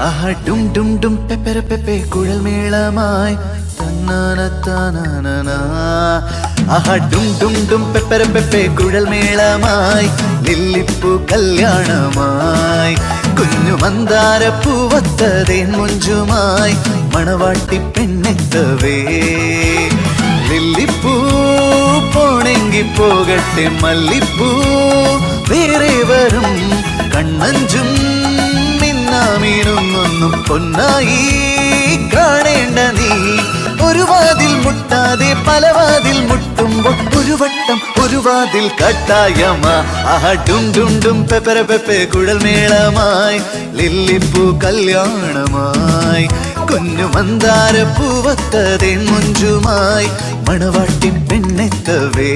ആഹാ ഡും ഡും ഡും പെപ്പര പെപ്പെ കുഴൽ മേളമായി തന്നാന. ആഹാ ഡും ഡും ഡും പെപ്പര പെപ്പെ കുഴൽ മേളമായി ലില്ലിപ്പൂ കല്യാണമായി കുഞ്ഞു മന്ദാര പൂവത്തതേൻ മുഞ്ചുമായി മണവാട്ടി പെണ്ണെത്തവേ ലില്ലിപ്പൂ പോണെങ്കി പോകട്ടെ മല്ലിപ്പൂ വേറെ വരും കണ്ണഞ്ചും മിന്നാമീനൊന്നും പൊന്നായി കാണേണ്ട നീ ഒരു വാതിൽ മുട്ടാതെ പല വാതിൽ മുട്ടുമ്പോൾ ഒരു വട്ടം ഒരു വാതിൽ കട്ടായമാ ആഹാ ഡും ഡും ഡും പെപ്പര പെപ്പെ കുഴൽ മേളമായി ലില്ലിപ്പൂ കല്യാണമായി കുഞ്ഞു മന്ദാര പൂവത്തതേൻ മുഞ്ചുമായി മണവാട്ടി പെണ്ണെത്തവേ